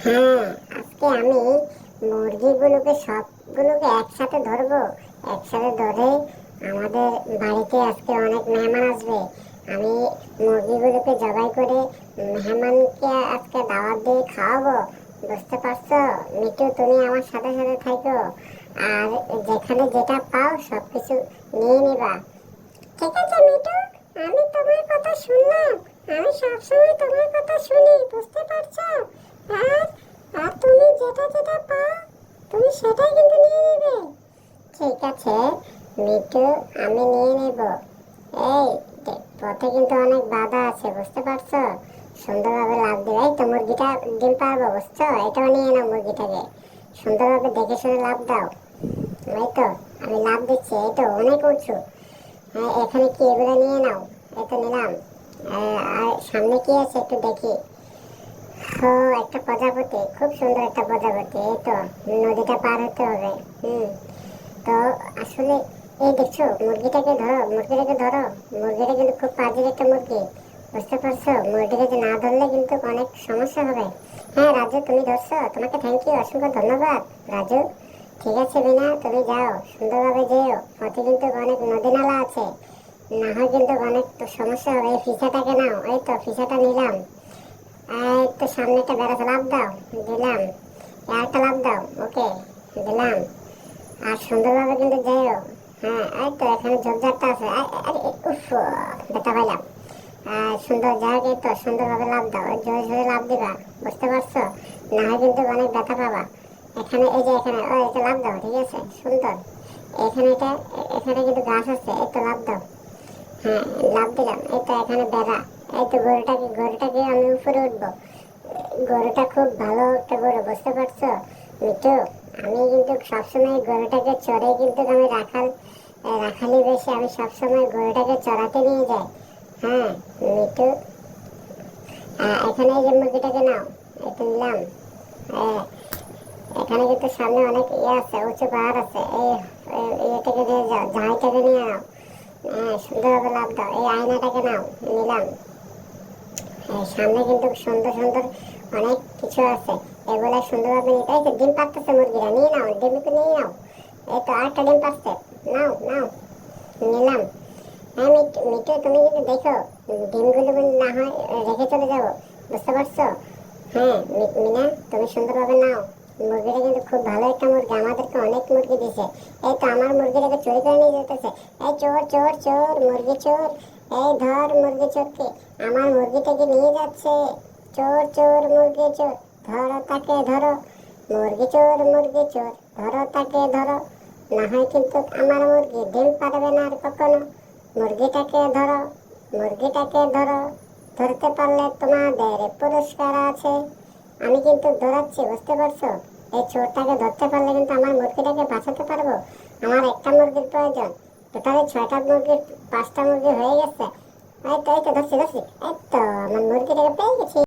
হ্যাঁ, আজকে আমি মুরগিগুলোকে সবগুলোকে একসাথে ধরবো। একসাথে ধরে আমাদের বাড়িতে আজকে অনেক মেহমান আসবে। আমি মুরগিগুলোকে জবাই করে মেহমানকে আজকে দাওয়াত দিয়ে খাওয়াবো। বুঝতে পারছো? মিঠু, তুমি আমার সাথে সাথে থাকো। আর যেখানে যেটা পাও সবকিছু নিয়ে নিবা। ঠিক আছে মিঠু, আমি তোমার কথা শুনলাম। আমি সবসময় তোমার কথা শুনি, বুঝতে পারছো? আর আর তুমি যেটা যেটা পাও তুমি সেটাই কিন্তু নিয়ে নেবে। ঠিক আছে মিঠু, আমি নিয়ে নেব। এই পথে কিন্তু অনেক বাধা আছে, বুঝতে পারছো? সুন্দরভাবে লাফ দেবে। এই তো মুরগিটা ডিম পারবো, বুঝছো? এটাও নিয়ে নাও মুরগিটাকে। সুন্দরভাবে দেখে শুনে লাফ দাও। এই তো আমি লাফ দিচ্ছি, এই তো অনেক উঁচু। হ্যাঁ, এখানে কি এগুলো নিয়ে নাও। এই তো নিলাম। আর সামনে কি আছে একটু দেখি। ও, একটা প্রজাপতি, খুব সুন্দর একটা প্রজাপতি। এই তো নদীটা পার হতে হবে। হুম। তো আসলে এই দেখছো, মুরগিটাকে ধরো, মুরগিটাকে ধরো। মুরগিটা কিন্তু খুব পাজির একটা মুরগি, বুঝতে পারছো? মুরগিটাকে না ধরলে কিন্তু অনেক সমস্যা হবে। হ্যাঁ রাজু, তুমি ধরছো, তোমাকে থ্যাংক ইউ, অসংখ্য ধন্যবাদ রাজু। ঠিক আছে বিনা, তুমি যাও, সুন্দরভাবে যেও। পথে কিন্তু অনেক নদী নালা আছে, না হয় কিন্তু অনেক তো সমস্যা হবে। এই ফিসাটাকে নাও। এই তো ফিসাটা নিলাম। এই তো সামনে একটা বেড়াতে লাফ দাও। দিলাম। আর একটা লাফ দাও। ওকে, দিলাম। আর সুন্দরভাবে কিন্তু যাইও। হ্যাঁ, এই তো এখানে ঝোপঝাড়টা আছে। আরে উফ, ব্যথা পাইলাম। সুন্দর জায়গা। এই তো সুন্দরভাবে লাফ দাও, জোরে জোরে লাফ দিবা, বুঝতে পারছো? না হয় কিন্তু অনেক ব্যথা পাবা। এখানে এই যে এখানে, ও এটা লাফ দাও, ঠিক আছে, সুন্দর। এখানে এটা, এখানে কিন্তু গাছ আছে, এই তো লাফ দাও। হ্যাঁ, লাফ দিলাম। এই তো এখানে বেড়া। এই তো গরুটাকে আমি উপরে উঠবো। গরুটা খুব ভালো একটা গরু, বুঝতে পারছো মিঠু? আমি কিন্তু সবসময় গরুটাকে চড়ে কিন্তু আমি রাখালি বেশি, আমি সবসময় গরুটাকে চড়াতে নিয়ে যাই। হ্যাঁ মিঠু, এখানে এই যে মুরগিটাকে নাও। এটা নিলাম। আহ, এখানে কিন্তু সামনে অনেক ইয়ে আছে, উঁচু পাহাড় আছে। ইয়েটাকে নিয়ে যাও, ঝাঁইটাকে নিয়ে নাও। হ্যাঁ, সুন্দরভাবে লাভ দাও। এই আয়নাটাকে নাও, নিলাম। সামনে কিন্তু সুন্দর সুন্দর অনেক কিছু আছে, এগুলা সুন্দরভাবে নিতে। এই তো ডিম পাড়তেছে মুরগিরা, নিয়ে নাও, ডিমকে নিয়ে নাও। এই তো আরেকটা ডিম পাড়ছে, নাও নাও, নিলাম। হ্যাঁ মিঠু, তুমি কিন্তু দেখো ডিমগুলো কিন্তু না হয় রেখে চলে যাবো, বুঝতে পারছো? হ্যাঁ মিনা, তুমি সুন্দরভাবে নাও। মুরগিটা কিন্তু খুব ভালো একটা মুরগি, আমাদেরকে অনেক মুরগি দিছে। এই তো আমার মুরগিটাকে চুরি করে নিয়ে যেতেছে। এই চোর চোর চোর, মুরগি চোর। এই ধর মুরগি চোরকে, আমার মুরগিটাকে নিয়ে যাচ্ছে। চোর চোর মুরগি চোর, ধরো তাকে ধরো। মুরগি চোর মুরগি চোর, ধরো তাকে ধরো। না হয় কিন্তু আমার মুরগি ডিম পারবে না আর কখনো। মুরগিটাকে ধরো, মুরগিটাকে ধরো। ধরতে পারলে তোমাদের পুরস্কার আছে। আমি কিন্তু দৌড়াচ্ছি, বুঝতে পারছো? এই চোরটাকে ধরতে পারলে কিন্তু আমার মুরগিটাকে বাঁচাতে পারবো। আমার একটা মুরগির প্রয়োজন, টোটালি 6টা মুরগির, 5টা মুরগি হয়ে গেছে। এই তো ধরছি ধরছি। এই তো আমার মুরগিটাকে পেয়ে গেছি।